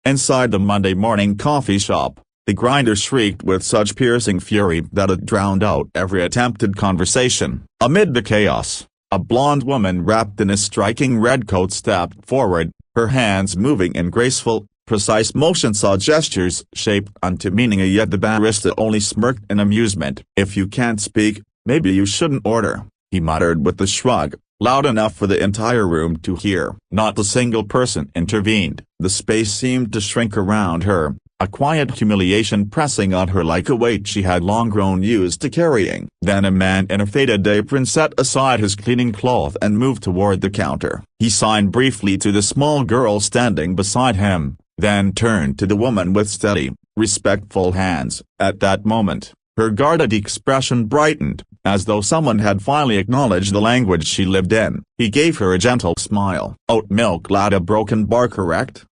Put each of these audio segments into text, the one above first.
Inside the Monday morning coffee shop, the grinder shrieked with such piercing fury that it drowned out every attempted conversation. Amid the chaos, a blonde woman wrapped in a striking red coat stepped forward, her hands moving in graceful, precise motions or gestures shaped unto meaning, yet the barista only smirked in amusement. "If you can't speak, maybe you shouldn't order," he muttered with a shrug, loud enough for the entire room to hear. Not a single person intervened. The space seemed to shrink around her, a quiet humiliation pressing on her like a weight she had long grown used to carrying. Then a man in a faded apron set aside his cleaning cloth and moved toward the counter. He signed briefly to the small girl standing beside him, then turned to the woman with steady, respectful hands. At that moment, her guarded expression brightened, as though someone had finally acknowledged the language she lived in. He gave her a gentle smile. "Oat milk latte, broken bar, correct?"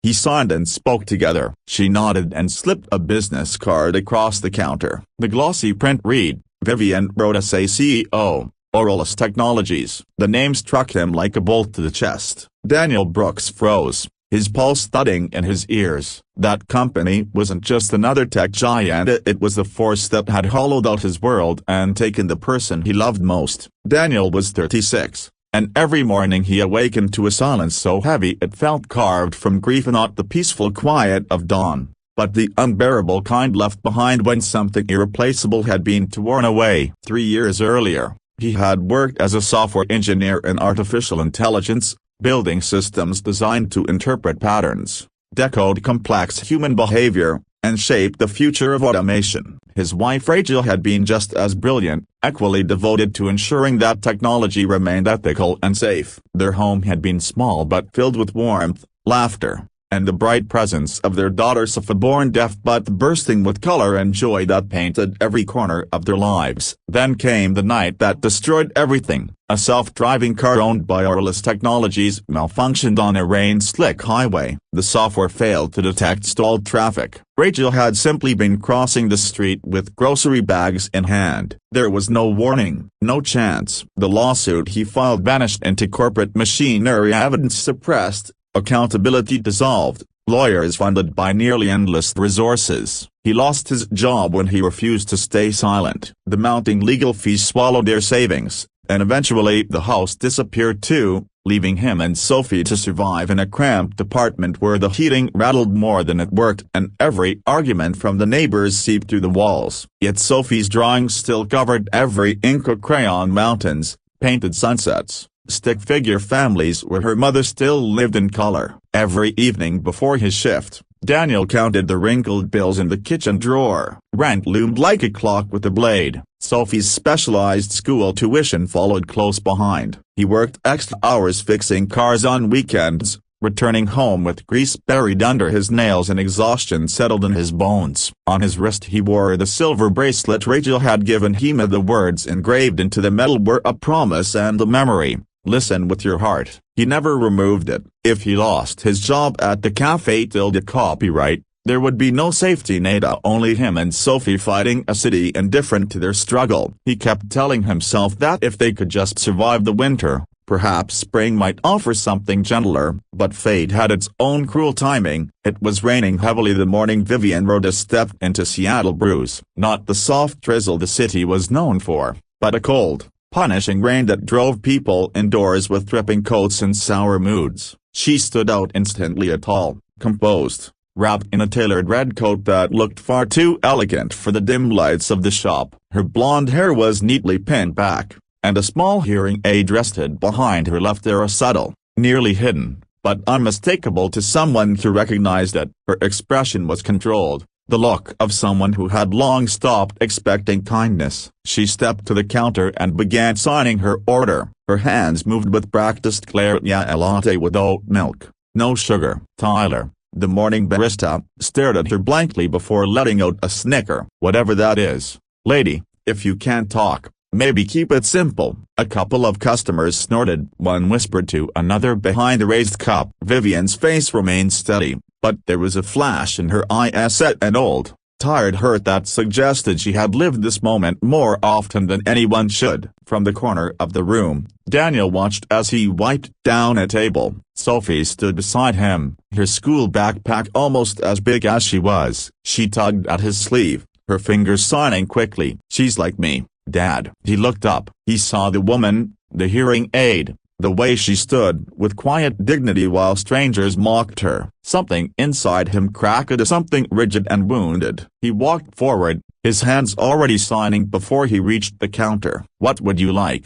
He signed and spoke together. She nodded and slipped a business card across the counter. The glossy print read, "Vivian Rodas, CEO, Auralus Technologies." The name struck him like a bolt to the chest. Daniel Brooks froze, his pulse thudding in his ears. That company wasn't just another tech giant, it was the force that had hollowed out his world and taken the person he loved most. Daniel was 36. And every morning he awakened to a silence so heavy it felt carved from grief, not the peaceful quiet of dawn, but the unbearable kind left behind when something irreplaceable had been torn away. 3 years earlier, he had worked as a software engineer in artificial intelligence, building systems designed to interpret patterns, decode complex human behavior, and shape the future of automation. His wife Rachel had been just as brilliant, equally devoted to ensuring that technology remained ethical and safe. Their home had been small but filled with warmth, laughter, and the bright presence of their daughter Sophia, born deaf but bursting with color and joy that painted every corner of their lives. Then came the night that destroyed everything. A self-driving car owned by Auralus Technologies malfunctioned on a rain-slick highway. The software failed to detect stalled traffic. Rachel had simply been crossing the street with grocery bags in hand. There was no warning, no chance. The lawsuit he filed vanished into corporate machinery, evidence suppressed, accountability dissolved, lawyers funded by nearly endless resources. He lost his job when he refused to stay silent. The mounting legal fees swallowed their savings, and eventually the house disappeared too, leaving him and Sophie to survive in a cramped apartment where the heating rattled more than it worked and every argument from the neighbors seeped through the walls. Yet Sophie's drawings still covered every ink of crayon mountains, painted sunsets, stick figure families where her mother still lived in color. Every evening before his shift, Daniel counted the wrinkled bills in the kitchen drawer. Rent loomed like a clock with a blade. Sophie's specialized school tuition followed close behind. He worked extra hours fixing cars on weekends, returning home with grease buried under his nails and exhaustion settled in his bones. On his wrist he wore the silver bracelet Rachel had given him. The words engraved into the metal were a promise and a memory. "Listen with your heart." He never removed it. If he lost his job at the Café tilde copyright, there would be no safety net, only him and Sophie fighting a city indifferent to their struggle. He kept telling himself that if they could just survive the winter, perhaps spring might offer something gentler, but fate had its own cruel timing. It was raining heavily the morning Vivian Rodas stepped into Seattle Brews. Not the soft drizzle the city was known for, but a cold, punishing rain that drove people indoors with dripping coats and sour moods. She stood out instantly, tall, composed, wrapped in a tailored red coat that looked far too elegant for the dim lights of the shop. Her blonde hair was neatly pinned back, and a small hearing aid rested behind her left ear, subtle, nearly hidden, but unmistakable to someone who recognized it. Her expression was controlled, the look of someone who had long stopped expecting kindness. She stepped to the counter and began signing her order. Her hands moved with practiced care. "Yeah, a latte with oat milk, no sugar." Tyler, the morning barista, stared at her blankly before letting out a snicker. "Whatever that is, lady, if you can't talk, maybe keep it simple." A couple of customers snorted. One whispered to another behind a raised cup. Vivian's face remained steady, but there was a flash in her eye, set an old, tired hurt that suggested she had lived this moment more often than anyone should. From the corner of the room, Daniel watched as he wiped down a table. Sophie stood beside him, her school backpack almost as big as she was. She tugged at his sleeve, her fingers signing quickly. "She's like me, Dad." He looked up. He saw the woman, the hearing aid, the way she stood with quiet dignity while strangers mocked her. Something inside him cracked, something rigid and wounded. He walked forward, his hands already signing before he reached the counter. "What would you like?"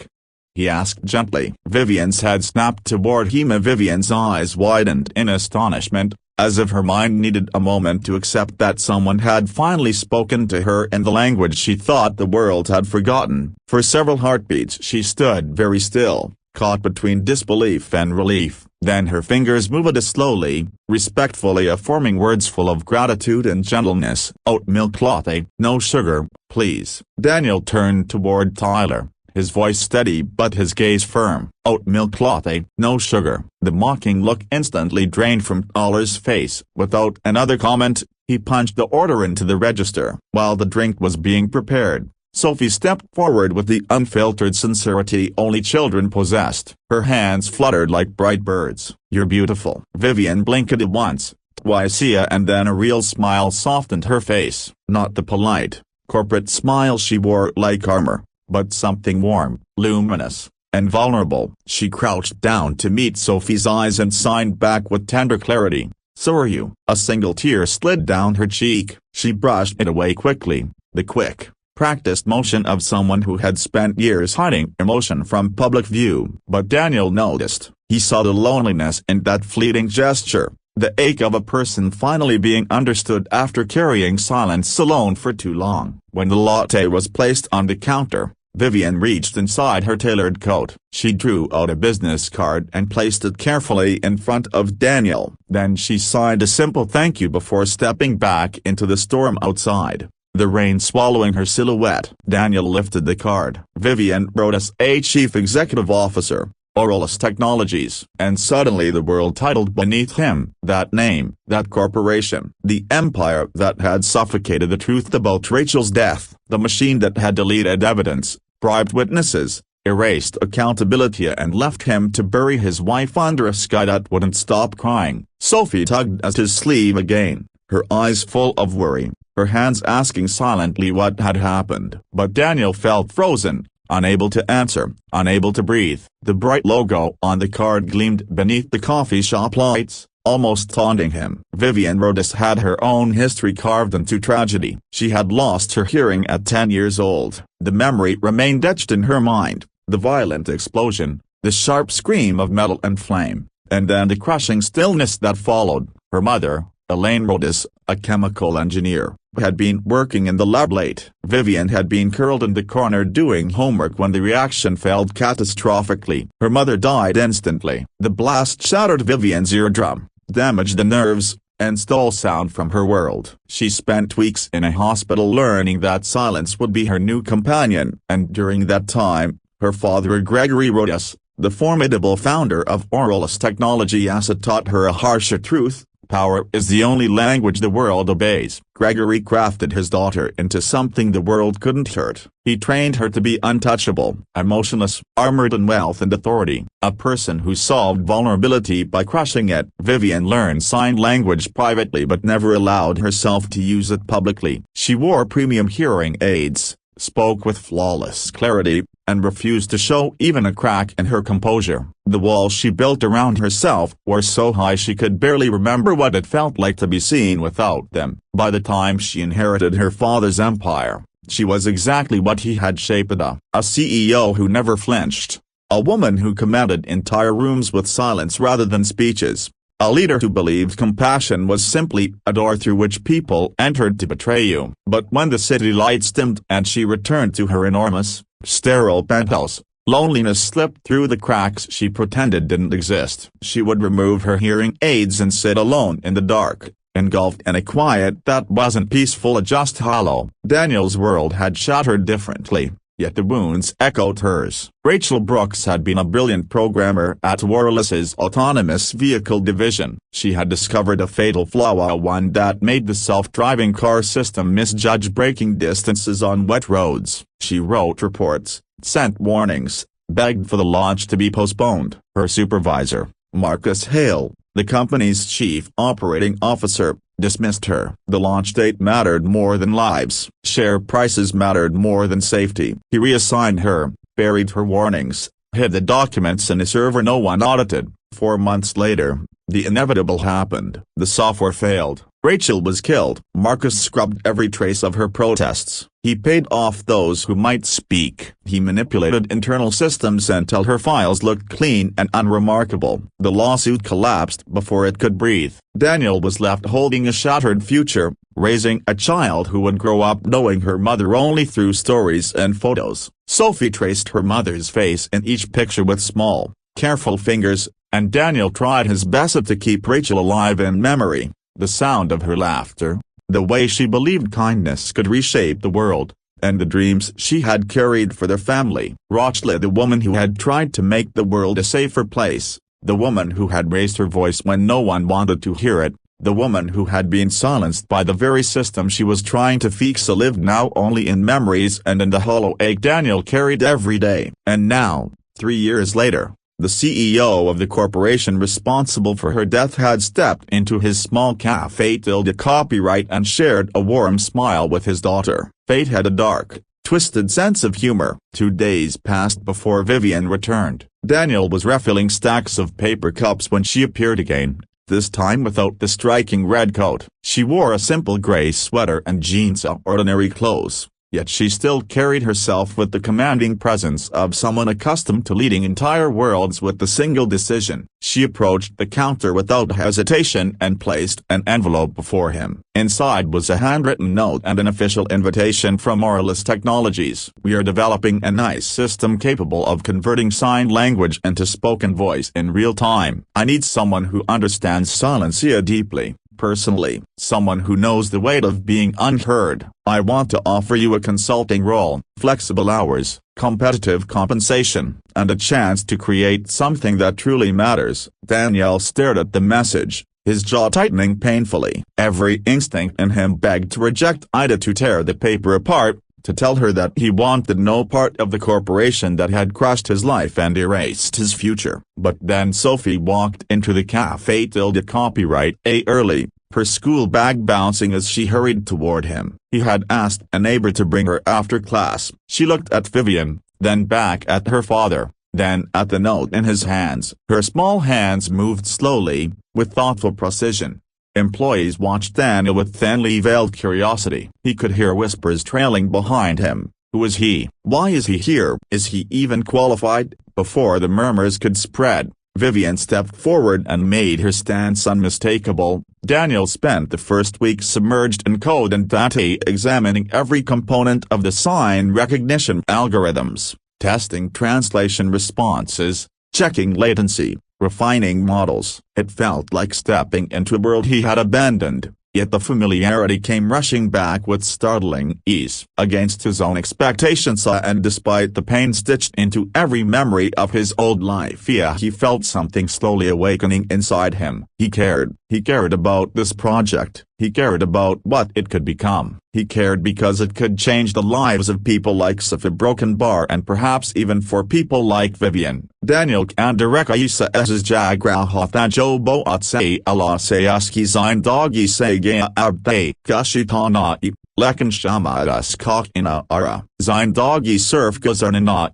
he asked gently. Vivian's head snapped toward him. Vivian's eyes widened in astonishment, as if her mind needed a moment to accept that someone had finally spoken to her in the language she thought the world had forgotten. For several heartbeats she stood very still, caught between disbelief and relief. Then her fingers moved slowly, respectfully, forming words full of gratitude and gentleness. "Oat milk latte, no sugar, please." Daniel turned toward Tyler, his voice steady but his gaze firm. "Oat milk latte, no sugar." The mocking look instantly drained from Tyler's face. Without another comment, he punched the order into the register. While the drink was being prepared, Sophie stepped forward with the unfiltered sincerity only children possessed. Her hands fluttered like bright birds. "You're beautiful." Vivian blinked at once, twice, and then a real smile softened her face. Not the polite, corporate smile she wore like armor, but something warm, luminous, and vulnerable. She crouched down to meet Sophie's eyes and signed back with tender clarity, "So are you." A single tear slid down her cheek. She brushed it away quickly, the quick, practiced motion of someone who had spent years hiding emotion from public view. But Daniel noticed. He saw the loneliness in that fleeting gesture, the ache of a person finally being understood after carrying silence alone for too long. When the latte was placed on the counter, Vivian reached inside her tailored coat. She drew out a business card and placed it carefully in front of Daniel. Then she signed a simple thank you before stepping back into the storm outside, the rain swallowing her silhouette. Daniel lifted the card. Vivian wrote as a Chief Executive Officer, JS Technologies. And suddenly the world titled beneath him. That name, that corporation, the empire that had suffocated the truth about Rachel's death, the machine that had deleted evidence, bribed witnesses, erased accountability and left him to bury his wife under a sky that wouldn't stop crying. Sophie tugged at his sleeve again, her eyes full of worry, her hands asking silently what had happened. But Daniel felt frozen, unable to answer, unable to breathe. The bright logo on the card gleamed beneath the coffee shop lights, almost taunting him. Vivian Rodis had her own history carved into tragedy. She had lost her hearing at 10 years old. The memory remained etched in her mind, the violent explosion, the sharp scream of metal and flame, and then the crushing stillness that followed. Her mother, Elaine Rodis, a chemical engineer, had been working in the lab late. Vivian had been curled in the corner doing homework when the reaction failed catastrophically. Her mother died instantly. The blast shattered Vivian's eardrum, damaged the nerves, and stole sound from her world. She spent weeks in a hospital learning that silence would be her new companion. And during that time, her father Gregory Rodis, the formidable founder of JS Technologies, had taught her a harsher truth. Power is the only language the world obeys. Gregory crafted his daughter into something the world couldn't hurt. He trained her to be untouchable, emotionless, armored in wealth and authority, a person who solved vulnerability by crushing it. Vivian learned sign language privately but never allowed herself to use it publicly. She wore premium hearing aids, spoke with flawless clarity, and refused to show even a crack in her composure. The walls she built around herself were so high she could barely remember what it felt like to be seen without them. By the time she inherited her father's empire, she was exactly what he had shaped: a CEO who never flinched, a woman who commanded entire rooms with silence rather than speeches, a leader who believed compassion was simply a door through which people entered to betray you. But when the city lights dimmed and she returned to her enormous, sterile penthouse, loneliness slipped through the cracks she pretended didn't exist. She would remove her hearing aids and sit alone in the dark, engulfed in a quiet that wasn't peaceful, just hollow. Daniel's world had shattered differently. yet the wounds echoed hers. Rachel Brooks had been a brilliant programmer at Wireless's autonomous vehicle division. She had discovered a fatal flaw, one that made the self-driving car system misjudge braking distances on wet roads. She wrote reports, sent warnings, begged for the launch to be postponed. Her supervisor, Marcus Hale, the company's chief operating officer, dismissed her. The launch date mattered more than lives. Share prices mattered more than safety. He reassigned her, buried her warnings, hid the documents in a server no one audited. 4 months later, the inevitable happened. The software failed. Rachel was killed. Marcus scrubbed every trace of her protests. He paid off those who might speak. He manipulated internal systems until her files looked clean and unremarkable. The lawsuit collapsed before it could breathe. Daniel was left holding a shattered future, raising a child who would grow up knowing her mother only through stories and photos. Sophie traced her mother's face in each picture with small, careful fingers, and Daniel tried his best to keep Rachel alive in memory. The sound of her laughter, the way she believed kindness could reshape the world, and the dreams she had carried for their family. Rachel, the woman who had tried to make the world a safer place, the woman who had raised her voice when no one wanted to hear it, the woman who had been silenced by the very system she was trying to fix, lived now only in memories and in the hollow ache Daniel carried every day. And now, 3 years later, the CEO of the corporation responsible for her death had stepped into his small cafe, tilde copyright, and shared a warm smile with his daughter. Fate had a dark, twisted sense of humor. 2 days passed before Vivian returned. Daniel was refilling stacks of paper cups when she appeared again, this time without the striking red coat. She wore a simple gray sweater and jeans, ordinary clothes. Yet she still carried herself with the commanding presence of someone accustomed to leading entire worlds with a single decision. She approached the counter without hesitation and placed an envelope before him. Inside was a handwritten note and an official invitation from Wireless Technologies. "We are developing a nice system capable of converting sign language into spoken voice in real time. I need someone who understands silencia deeply. Personally, someone who knows the weight of being unheard. I want to offer you a consulting role, flexible hours, competitive compensation, and a chance to create something that truly matters." Daniel stared at the message, his jaw tightening painfully. Every instinct in him begged to reject Ida, to tear the paper apart, to tell her that he wanted no part of the corporation that had crushed his life and erased his future. But then Sophie walked into the cafe, tilde copyright early, her school bag bouncing as she hurried toward him. He had asked a neighbor to bring her after class. She looked at Vivian, then back at her father, then at the note in his hands. Her small hands moved slowly, with thoughtful precision. Employees watched Daniel with thinly veiled curiosity. He could hear whispers trailing behind him. Who is he? Why is he here? Is he even qualified? Before the murmurs could spread, Vivian stepped forward and made her stance unmistakable. Daniel spent the first week submerged in code and data, examining every component of the sign recognition algorithms, testing translation responses, checking latency, refining models. It felt like stepping into a world he had abandoned, yet the familiarity came rushing back with startling ease. Against his own expectations and despite the pain stitched into every memory of his old life, he felt something slowly awakening inside him. He cared. He cared about this project. He cared about what it could become. He cared because it could change the lives of people like Sophie Broken Bar, and perhaps even for people like Vivian. Daniel Kandareka Isa Esas Jagrahotha Jobo Atse Allah Sayaski Zine Doggy Sege Abde Kashitana Lekan Shamadas Kakina Ara Zine Doggy Surf Gazarnana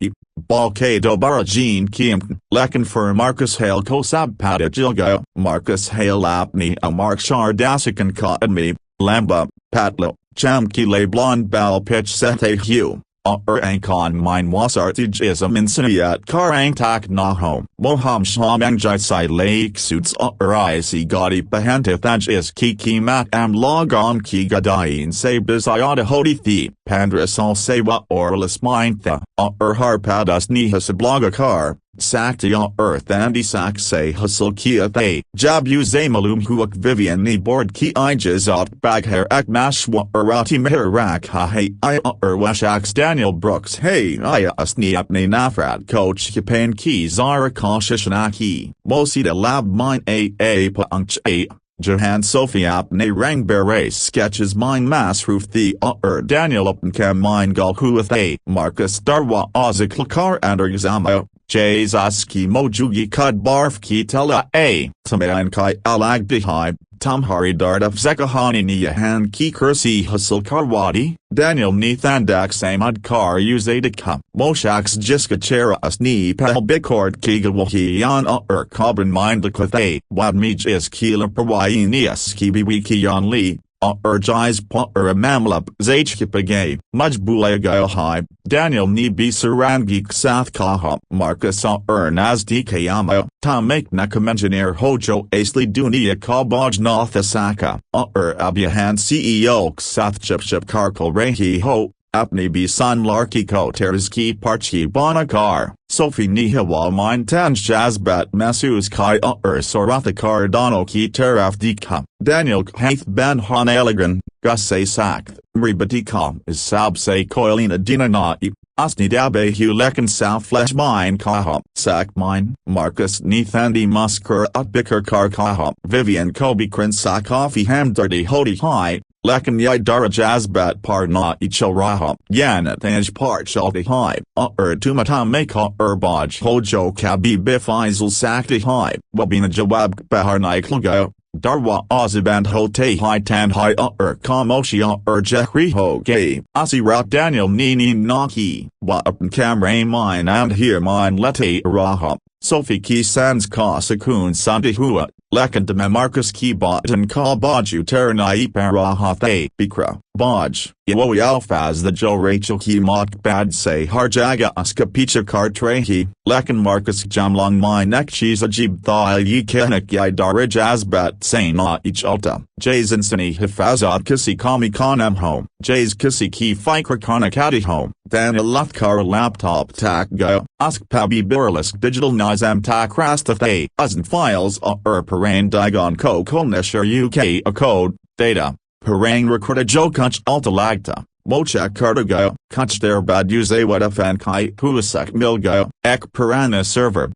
Balkado Barajin Kim Lekan for Marcus Hale Kosab Pada Jilga Marcus Hale Apni a Mark Shardasikan Kadmi Lamba Patlo Chamki Le Blonde Bal Pitch Sete Hugh Ankon Mine Wasartijism Insiniat Karang Tak Naho Moham Shamangjai Sai Lake Suits Isi Gadi Bahantithaj is Kiki Mat Am Logon Ki Gadain Se Bizayada Hodithi Pandras Al Sewa Orlis Mindtha Harpadas Nihas Blogakar Sakti earth andi sak say hustle kia thay, jabu zamalum huak Vivian ni board ki ijazat bag hair ak mashwa urati mehirak ha hey I washaks Daniel Brooks hey I asni apne nafrat coach kipain ki zara koshishanaki, mosida lab mine a paunch a. Johan Sophie apne rang beret sketches mine mass roof the Daniel upncam mine galhuath a. Marcus Darwa oziklakar and examo. Jazaski mojugi kud barf ki tela a. Tamayan kai alagdihai. Tamhari dardaf zekahani niyahan ki kursi hustle karwadi. Daniel ni thandak samad kar uzadika. Moshaks jiska chera asni pal bikord kigawahi yan carbon mind lakathe. Wadmij is kila perwayinias kibiwiki yan li. Jais mamlap zachkipagay, mujbulayagai, Daniel ni bisarangik sath kaha, Marcus nazdikayama, tamak nakam engineer hojo asli dunia kabaj nathasaka, abyahan CEO ksath chipship karkal rehi ho, apni bisan larki ko terzki parchi banakar. Sophie Nihawal mine tanj jazbat masus kai sorathakar dono ki teraf dikam. Daniel Hath ben han elegran, gusse sakth, mribatikam is sab se koilina dinanai, asni dabe hulekan south flesh mine kaha, sak mine, Marcus Nithandi musker utbikar kar kaha, Vivian Kobe krin sakofi hamdardi hodi high. Lekan yai dara jazbat par na ichilraha, yanat anj part shalti hai, tumatam meka baj hojo kabi bifizal sakti hai, wabina jawab bahar naiklago, darwa oziband hote hai tan hai kamoshi jehri ho gay, asirat Daniel nini naki, wa upn kamray mine and here mine lete raha. Sophie ki sans ka sakun santi hua, lekan de Marcus ki batan ka baju teranai parahathe, bikra, baj, yawoy alfaz the jo Rachel ki mot bad say harjaga aska picha kartrehi, lekan Marcus jamlong my nek cheese ajib thal yi kenek yai darij asbat say na ich alta, jays insani hifazad kisi kami kanam home, jays kisi ki fikra kanakati home, then a lathkar laptop tak go, ask pabi burlesk digital nizam tak rastathe, uzn files parain digon ko kolnesher UK a code, data, parain recorda jo kunch alta lagta, mochak kartago, kunch der bad use wadafan kai puasak milgo, ek parana server,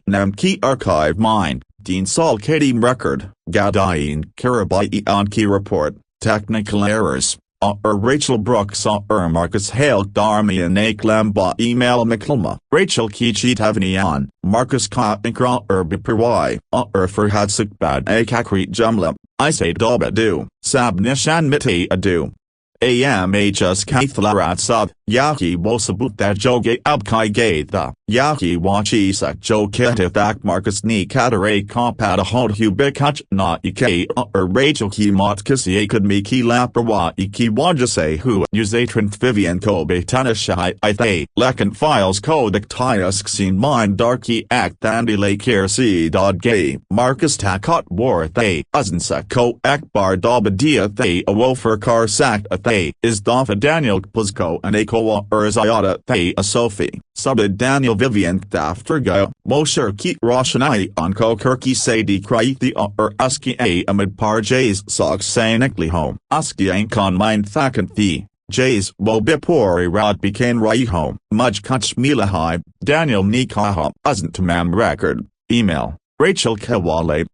nam ki archive mine, Dean Sol Kadim record, Gadain Karabai Anki report, technical errors. Rachel Brooks Marcus Hale Darmian Aklamba email Miklma, Rachel Kichi Tavnian, Marcus Ka Ikra Biperwai, Ferhadsik Bad Akakri Jumla, I say Dobadu, Sab Nishan Miti Adu. AMHS Kaithalarat Sab, Yaki Wosabut that Joge Abkai Gaitha, Yaki Wachisak Jo Ketithak Marcus Ni Katare Kompada Hod Hubikach Na Ike Rachel Ki Mot Kisi Could Me Ki Laprawa Iki Wajase Hu Usatrin Vivian Kobe Tanashai Ithe, Lekan Files Kodak Tyusk Scene Mind Darky Act Thandi Lake C. Gay, Marcus Takot War Thay, Uzensak Ko Akbar Dabadia Thay Awofer Kar Sak Thay, is Dafa Daniel Puzko and Akowa Urzayada Thay a Sophie, Subid Daniel Vivian Daftergo, Mosher Ki Roshanai Onko Kirki Sadi Kraithi Uski A Amid Par Jays Sox Sanikli Home, Uski Ankon Mind Thakanthi. Jays Wobipori Rod became Rai home, Mudge Kutch Milahai, Daniel Nikaha, Uzantamam record, email, Rachel Kewale,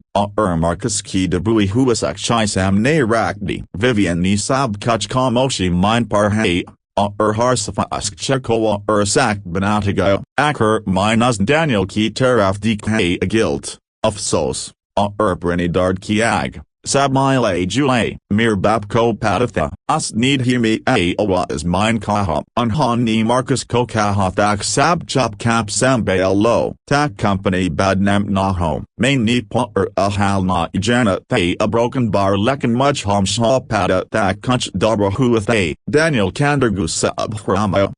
Marcus Ki Debui Huasak Shisam Ne Rakdi, Vivian Nisab Kutch Kamoshi Mind Parhay, Harsafa Ask Chekowa Sak Banatigo, Akar Minus Daniel Ki Teraf Dikhe Agilt, Afsos, Brini Dard Kiag. Sabmile Jule, Mir Bapko Padatha, Us Need Hear Me Awa is Mine Kaha, Unhan Ni Marcus Kokaha Thak Sab Chop Cap Sambael Lo, Tak Company Badnam Na Home, Main Ni Potter Ahal Na Ijana Thay a Broken Bar Lekan Much Hom Shaw Pada Thak Kunch Dabra Huathay, Daniel Kandergu Sab Hrama,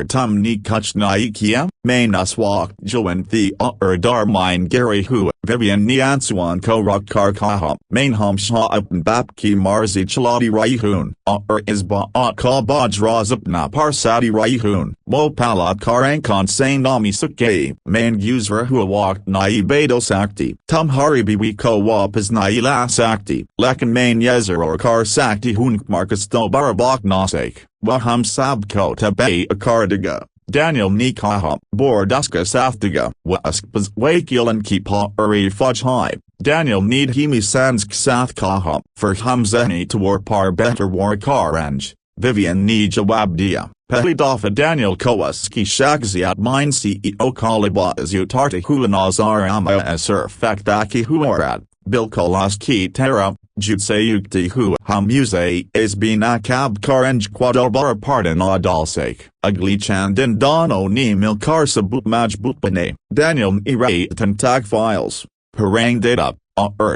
tum ni kuch naikia, main us walk join the darmine Gary hu, Vivian ni ansuan ko rock car kaha, main hum sha up bapki marzi chaladi raihun, is ba ka baj raz up na parsadi raihun, mo palat karankon sain nami suke, main user hu walk nai bedo sakti, tum haribi we ko wap is nai la sakti, lekin main yezer or kar sakti hun Marcus do barabak nasake, waham sabko tabe a kardiga. Daniel Nikaha, Borduska Saftiga, Waskpas Wakil and Kipa Uri Fudge High, Daniel Need Himi Sansk Sath Kaha, for Hamzani to war par better war karanj, Vivian Need Jawabdia, Pelidofa Daniel Kowaski Shagziat Mine CEO Kalibaz Utarti Hulanazar Ama Asur Faktaki Huarad, Bilkolaski Terra, Jutsayukti hu hamuse is binakab karanj quadalbar pardon adalsake, ugly chandin dono ni milkarsa butmaj butbane, Daniel Ire tag files, parang data,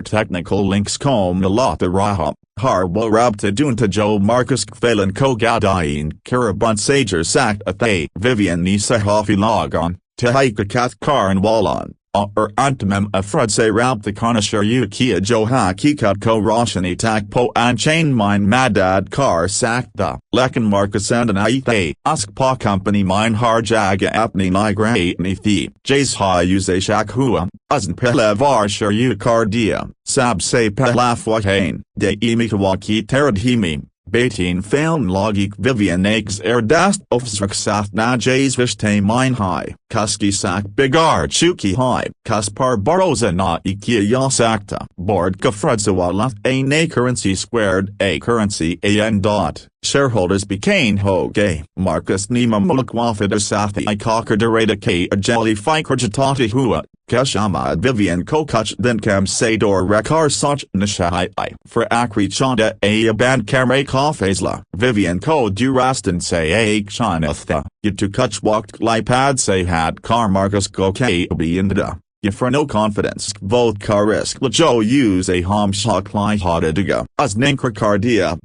technical links com nalata raha, harbo rabta dunta jo Marcus Kfelan kogadain, karabun sager sak athay, Vivian Nisa hafi logon, tehaika kath karan walon. Antamem afrad se rab the connoisseur ukia joha kikat ko roshani tak po an chain mine madad car sakta, lekin Marcus and an aithe, ask pa company mine harjaga apni nigray ni thi, jays ha use shakhua, azn pelevar shur cardia, sab se pelafwahain, de imikawaki teradhimi. Beitin failn logik Vivian eggs erdast ofsraksath na jays vishte mine high, kuski sak bigar chuki high, kuspar baroza na ikia yasakta, board kafrudzawalat a currency squared a currency an dot. Shareholders became hoge, Marcus Nima Mulkwafida Sathi Ikakar Derada K a jelly fikrajatati hua, Keshama Vivian Kokach then Kam Sador Rakar Sach Nishai for Akri Chanda a band Kamre Kafesla, Vivian Ko Durastan say a Chanatha, Yitu Kuch walked Lipad say had Kar Marcus Goke be in the. For no confidence, both karisk lajo use a hom shak li hotadiga, as ninkrakardia,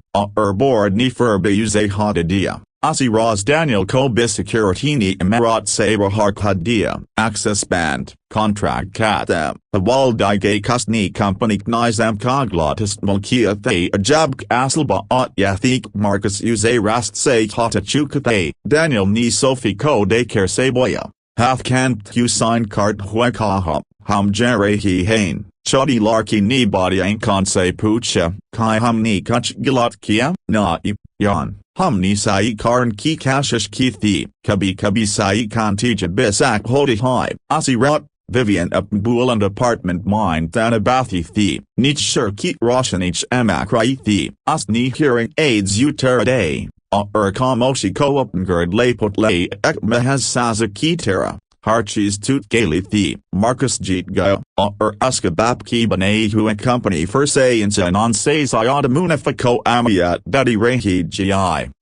board ni furbe use a hotadiga, asi raz Daniel ko bisicuritini emerat se raharkadia, access band, contract katam, a waldige kusni company knizam koglotis mulkia thay a jabk aslba ot yathik Marcus use a rast se hotachukathay, Daniel ni Sophie ko de care se boya. Hath can't you sign cart huekaha, hum jere he hain, chodi larki ni body ain't con se pucha, kai hum ni kuch gilat kia, na yan, hum ni sai karn ki kashish ki thi, kabi sai kantija bisak hodi high, asi rot, Vivian up bull and apartment mine thanabathi thi, nich sure ki roshanich emakrai thi, as ni hearing aids uteraday. Kamoshi ko upngerd lepot lay ek mehaz sazaki tera, harchis tut gaily thi, Marcus jeet go, uskabap ki bane hu and company for say in non says iadamunafako amiat betty rehi gi,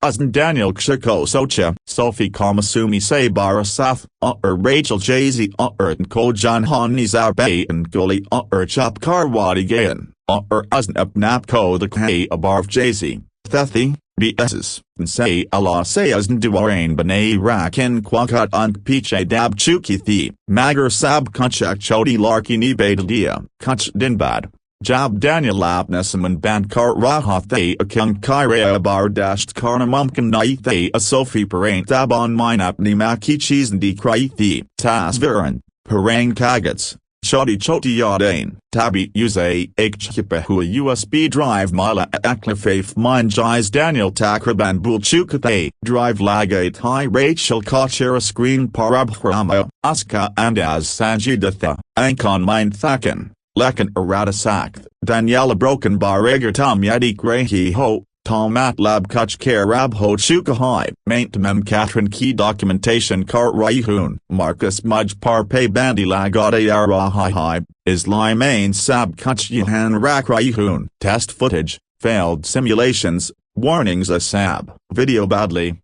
usn Daniel kshiko socha, Sophie kamasumi say barasath, Rachel jz and ko John han nizarbe and guli chop karwadi gayan, usn upnapko the k abarv jz, thethi. BS's, and say Allah sayas nduarain bane rakin kwakat unk piche dab chuki thi, magar sab kunchak chodi larki ni betadia, kuch dinbad, jab Daniel lapnesaman band kar raha thay a kung kaira bar dashed karnamumkan nai thay a Sophie parain tabon minap ni maki cheese ndi krai thi, tas viran, parang kagats. Chodi choti yadain, tabi use a hua USB drive mila aklafaf mine jais Daniel takraban bulchukathay, drive lagate high Rachel kachira screen parabhrama, aska and as sanjidatha, ankon mine thakan, lekan arata sakth, Daniela broken barigar tam yadik rehi ho, Tomat lab kuch care rab ho chukahai, maintamem Catherine key documentation kart raihun, Marcus mudge parpe bandi lagade arahai, Islam main sab kuch yahan rak raihun, test footage, failed simulations, warnings asab, video badly,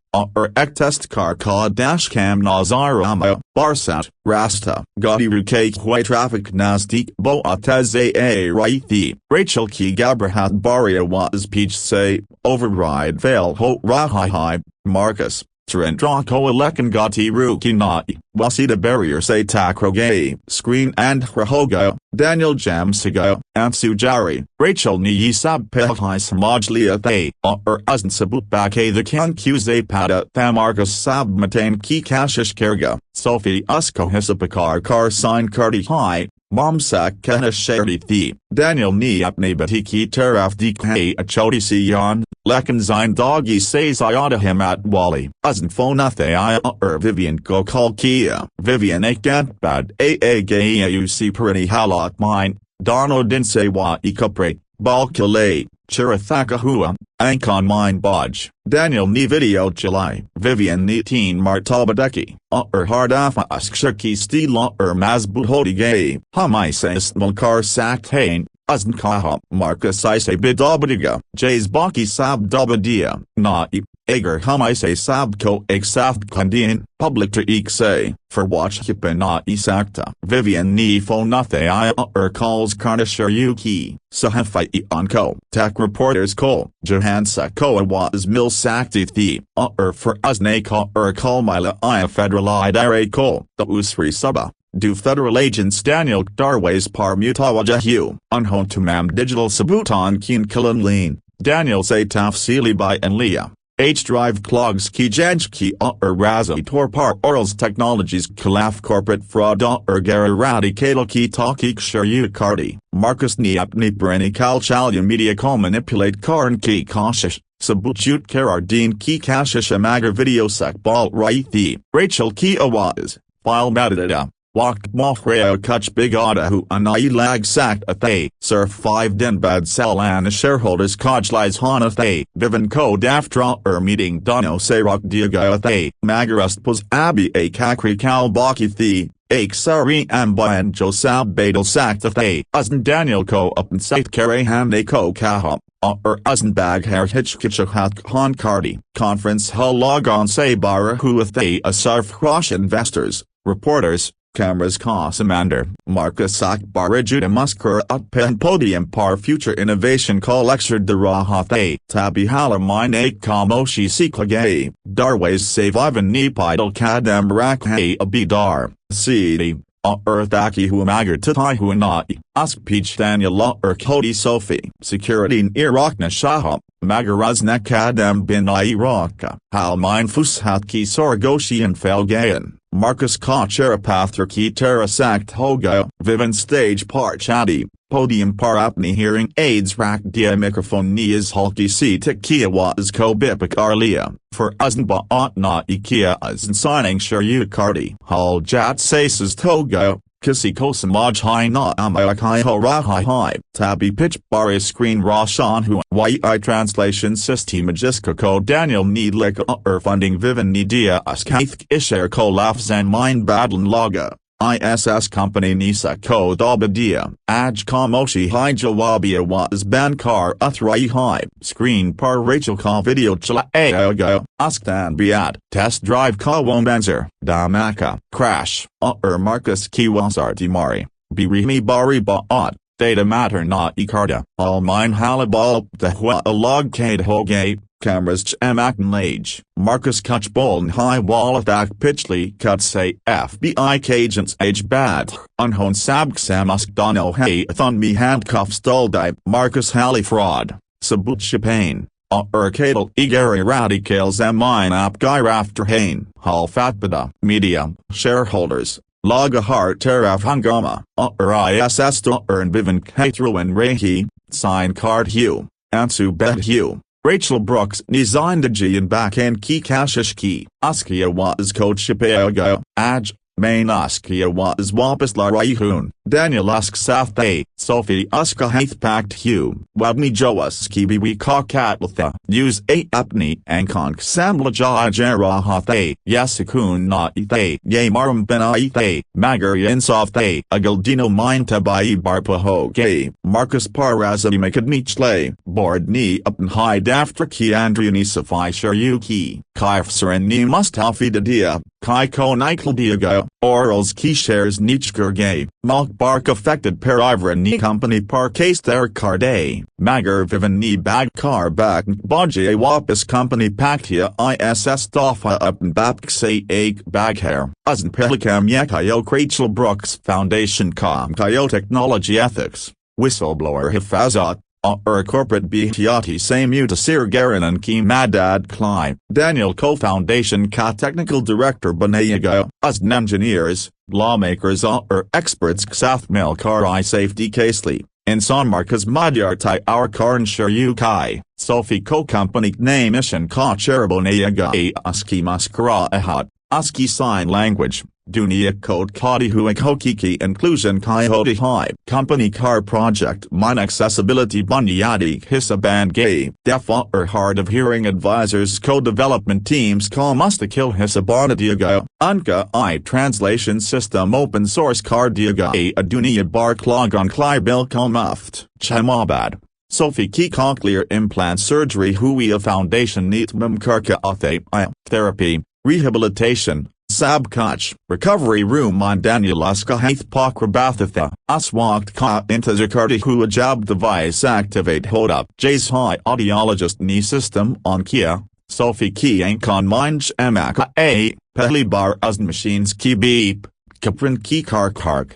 ek test car ka dashcam nazarama, barsat, rasta, gadi ruke hoi traffic nasdik bo ateze a raithi, Rachel ki gabrahat baria was peach say, override fail ho rahai, Marcus, Trendra Lekan Gati Ruki Nai, Wasita Barrier Say Takrogay, Screen and Rahoga, Daniel Jamsiga, Ansu Jari, Rachel Niyisab Pehai Samajlia Thay, Uzn Sabut Bake the Kan Kuze Pada Thamarkas Sab Matan Ki Kashish Kerga, Sophie Usko Hisapakar Kar Sign Kardi High, Momsak Kana Sherdi Thi, Daniel Niapne Batiki Teraf DK Achodi Siyan, Lekan Zine Doggy Says Iota him at Wally, Uzn Phonathe I Vivian Gokal Kia, Vivian Akat Bad Gaya UC Perini Halot Mine, Dono Dinse Wa Ikupre, Balkale, Chirathaka Hua, Ankon Mine Bodge, Daniel Ni Video July, Vivian Ni Teen Martabadeki, Hardafa Askshaki Stila Mazbuhodi Gay, Hamaisas Mulkar Sak Hain, Uzn Kaha, Marcus Ise Bidabadiga, Jays Baki Sab Dabadia, Naib, Agar Hamaise Sabko Exaft Kandin, Public to Ikse, for Watch Hipana Isakta, Vivian Ni Phonathe I calls Karnashar Yuki, Sahafai Onko, Tech Reporters Ko, Johansa Koa was Mil Sakti Thi, for Uzne Ka Kalmila I Federal Idare Ko, the Usri Saba. Do federal agents Daniel Darways par mutawajahu, unhon to mam digital sabuton keen killan lean, Daniel say tafsili by and Leah, H-drive clogs ki janjki razo torpar orals technologies kalaf corporate fraud gararati katal ki talkik sharyu kardi, Marcus Niapni Breni Kalchalya media call manipulate karn ki kashish. Sabutjut Karardin ki kashish amagar video sak bal raithi, Rachel ki awaz, file matadada. Walked Mohreo Kuch Big Adahu Anai Lag Sak Athay, Surf 5 Dinbad Salan shareholders Kojlies Han Athay, Vivan Ko Daftra meeting Dono Sarak Diaga Athay, Magarust Puz Abi A Kakri Kal Baki Thi, Ake Sari Ambayan Josab Badal Sak Athay, Uzn Daniel Ko Up and Sait Karahan Ne Ko Kaha. Uzn Bag Hair Hitchkichahat Han Kardi, Conference Hull Log on Say Bara Hu Athay Asarf Rosh Investors, Reporters, Cameras Kosamander, Marcus Akbar Judah Musker Utpan Podium Par Future Innovation Call Lecture de Rahathe, Tabi Halamine Ake Kamoshi Siklagay, Darways Save Ivan Nipidal Kadam Rakhe Abidar, CD, Earthaki Huamagar Tatai Huanai, Ask Peach Daniel Kodi Sophie, Security in Irakna Shahab, Magarazna Kadam bin Iraka, Halmine Fushatki Sorgoshi and Felgayan. Marcus Kacherapathra ki Terasakt Hoga, Vivan Stage Par Chadi, Podium Par Apni Hearing Aids Rak Dia Microphone Nias Halki Si Tikia Was Ko Bipak Arlia, for Uzn Baatna Ikia Uzn Signing Sharyu Kardi, Hal Jat Saces Toga. Kisi Kosamaj Hai Na Amayakai Ho Rahai Hai, Tabi Pitch Bari Screen Roshan Hu, YI Translation System Majiska Ko Daniel Needlik Funding Vivan Nidia Askaith Isher Ko Lafzan Mind Badlan Laga, ISS Company Nisa Ko Dabadia, Aj Kamoshi Hai Jawabia Was Bankar Uthrai Hai, Screen Par Rachel Ka Video Chala Ayaga, Asktan Biat, Test Drive Ka Womanzer, Damaka, Crash, Marcus Kiwasarti Mari, Birimi Bari Baat, Data Matter Na Ikarda, All Mine Halabal, Dehua Log Kade Hoge, Cameras Chamakn Lage, Marcus Kuchboln High Wallathak Pitchly Kutsay FBI Agents Age Bad, Unhon Sabksamask Donel Hay Thun Me Handcuff Staldai, Marcus Halley Fraud, Sabut Chapane, Kadal Igari Radicals Mine Apgai Rafter Hain, Hal Fatbada, Media, Shareholders. Lagahar Teraf Hangama, ISS and Vivan Katruan Rehi, Sign Card Hugh, Ansu Bet Hugh, Rachel Brooks Nizindaji and Bakan Ki Kashish Ki, Askia was Coach Shipayaga, Aj, Main Askia was Wapas La Raihun, Daniel Usk Safthay, Sophie Uska Hath Pact Hugh, Wabni Joas Kibiwi Ka Katlatha, Use A Apni Ankon Samla Jara Hathay, Yasakun Na Ithay, Ye Marum Ben Ithay, Magar Yensofthay, Agaldino Mine Tabai Barpaho Gay, Marcus Parazami Makadnichle, Board Ni Upn High Daftra Ki Andriani Safai Sharyuki, Kaifsar and Ni Mustafi Dadia, Kai ko nikal diaga, orals ki shares nichgurgay, malk bark affected per ivra ni company par case their carde, magar vivan ni bag car back bodje wapis company paktia iss thofa up bapk say ake bag hair, uzn pelikam yekayo Rachel Brooks Foundation com kayo technology ethics, whistleblower hifazat, corporate bhiati say mutasir garanan ki madad klai, Daniel co-foundation ka technical director banayaga, uzn engineers, lawmakers experts ksath mil car I safety casely, in Sonmarkas Madyartai our car insure kai, Sophie co-company name ishan ka cherabanayaga aski maskara ahat, aski sign language. Dunia code kadi huik hokiki inclusion kai hodi high company car project mine accessibility bunyadi hisaban gay deaf hard of hearing advisors co-development teams call musta kill hisabanadiaga unka I translation system open source car diaga a dunia bar clog on klai bil komuft chamabad Sophie ki cochlear implant surgery huia foundation neat karka therapy rehabilitation Sabkach, recovery room on Danielaska Haith Pakrabathatha, Aswakt Ka Intazakarti Hua Jab device activate hold up Jays High audiologist knee system on Kia, Sophie Ki Ankon Minj Amaka A, Pehli Bar Uzn machines Ki Beep, Kaprin Ki Kark,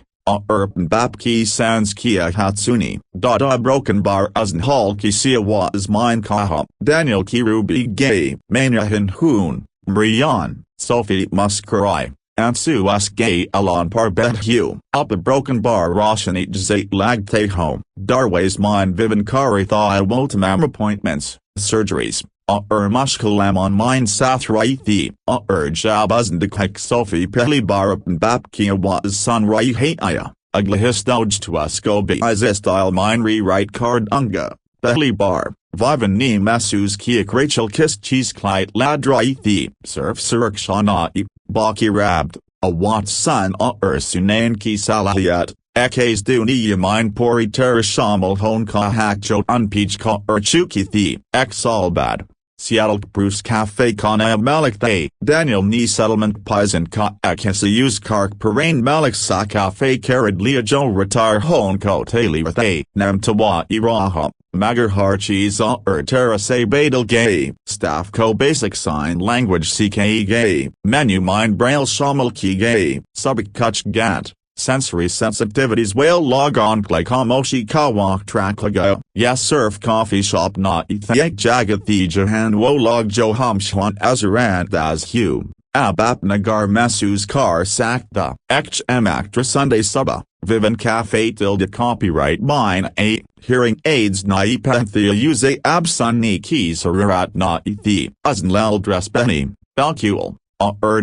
Urban Bap Ki Sans Kia Hatsuni, Dada Broken Bar Uzn Hall Ki Sia Was Mine Kaha, Daniel Ki Ruby Gay, Mania Hin Hoon, Brian. Sophie Muscarai, Ansu Us Gay Alon Parbet Hugh, Up a Broken Bar Roshani Jzait Lag Take Home, Darways Mine Vivan Kari Tha Wotamam appointments, surgeries, Mushkalam on Mine Sathrai Jab Uzdekek Sophie Peli Bar Bapkia Was Sun Rai Hayaya, Uglihistouj to us go be Izestyle Mine Rewrite Card Unga, Peli Bar. Vivan ni masus kiak Rachel Kiss Cheese Clyde Ladraithi, Surf Surakshana Baki Rabd, a Wat Sun Sunain Ki Salahiyat, Ekes Dunia Mine Pori Terishamal Hon Ka Hakjo Unpeach Ka Chukithi, Exalbad, Seattle Bruce Café Kana Malik Thay, Daniel Ni Settlement Paisan Ka Ekesa Use Kark Parain Malik Sa Café Karad Lia Jo Retire Hon Ko Tali Rathay, Namtawa Iraha. Magar Harchis Terra Se Badal Gay, Staff Co Basic Sign Language CKE Gay, Menu Mind Braille Shamal Ki Gay, Subik Kuch Gat, Sensory Sensitivities Whale Log On Play Kamoshi Kawak Track Lago, Yes Surf Coffee Shop Na Ithyak Jagathi Jahan Wo Log Joham Shwan Azarant as Hugh, Abap Nagar Masus Kar Sakta, Ekhm Actra Sunday Suba. Vivan Café tilde copyright mine a, hearing aids na ipanthea use absun ni keys hararat na ithi, uznlel dress benny, balcul,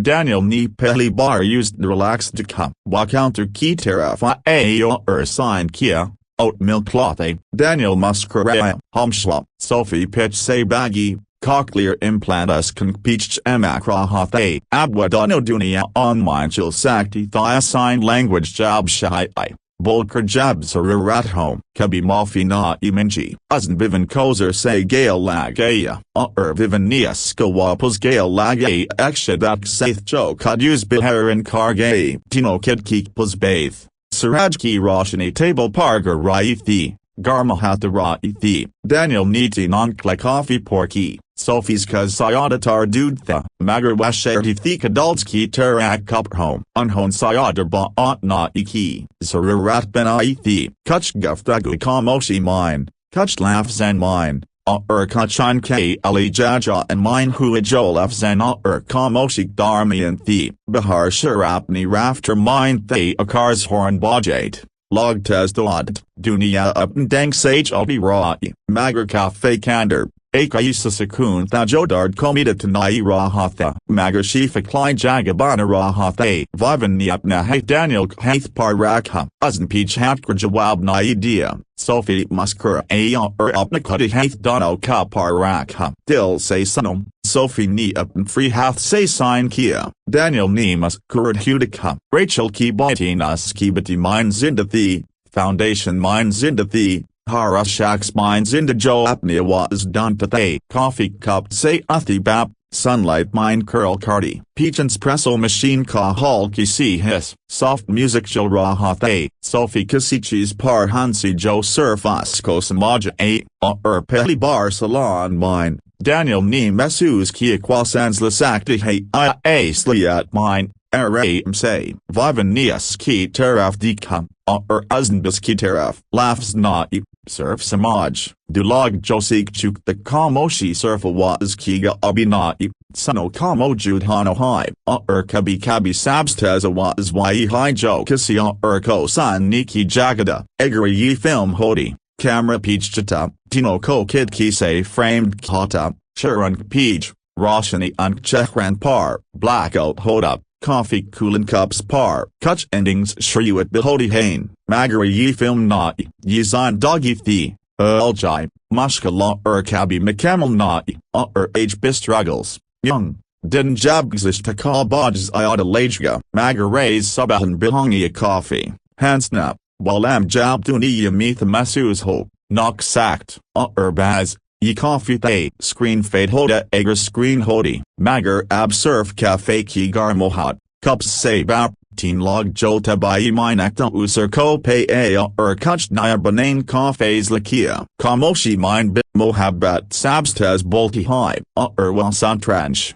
Daniel ni peli bar used relaxed to come, wa counter key terafa a sign kia, oat milk clothe, Daniel muscaraya, homschlop, Sophie pitch say baggy, cochlear implant us can peach emakra abwadano dunia on minchil sakti thia sign language jab shai bulker jab sararat home kabi malfi na imenji uzn bivan kozer say gale lagaya vivan nias skawapus gale lagay ekshadak saith jo kadus biharan kargay tino kid keek pus baith Sirajki roshani table pargar raithi Garmahatha Ra'ithi, Daniel Niti Nonkle Coffee Porky, Sophie's Kaz Sayadatar Dudtha, Magar Washerti Thika Dulski Terak Cup Home, Unhon Sayadar Ba'at Na Iki, Zararat Ben Aithi, Kuch Guftagu Kamoshi Mine, Kuch Lafzan Mine, Kachan K Ali Jaja and Mine Huajol Afzan Kamoshik Darmian Thi, Bahar Sharapni Rafter Mine Thay Akars Horn Bajate. Log Testad, Dunia Upndang Sage Obi Ra'i, Magar Cafe Kander, Akaisa Sakun Thajodard Komita Tanai Rahatha, Magar Shifa Klein Jagabana Rahatha, Vivan Niapna Hay Daniel Haith Parakha, Uzn Peach Hatkrajawab Naidia, Sophie Muskura Aya Upnakudi Haith Dono Ka Parakha, Dil Say Sunum. Sophie ni upn free hath say sign kia, Daniel ni muskurad hudika, Rachel ki batinas ki bati mine zinda thee, Foundation mine zinda thee, Hara shaks mine zinda jo apnia was done to they, Coffee cup say uthi bap, sunlight mind curl cardi. Peach espresso machine ka halki si his. Soft music chil rahathe. Sophie kisi cheese par hansi jo surfasco samaja a. Peli bar salon mine. Daniel ni mesus kia quasans lasakti hey I sliat mine. Say, Vivan nias ki teraf dikam, uznbis ki teraf, laughs na surf samaj, dulag josik chuk the kamoshi surf was kiga abinai, suno kamo judhano hai, kabi kabi sabstaz was yi hi jo kasi ko san niki jagada, egari yi film hodi, camera peach chata, tino ko kid ki say framed kata, churun peach, roshani unk chekran par, blackout hoda. Coffee coolin cups par, kutch endings shriwat behodi hain, magari ye film na, ye zan doggy thi, uljai, mushka la kabi mekamal na, hb struggles, young, din jabgzish takal bodges iota lajga, magarays subahan bihangi coffee, handsnap, walam jabduni yamitha masus ho, knock sacked, baz. Ye coffee thay, screen fade hoda agar screen hodi, magar ab surf cafe ki gar mohat, cups say bap, teen log jota bayi minakta usar ko pay a kuch naya banain cafes lakia, kamoshi mine bit mohabbat sabstaz bolti high, wasantranch.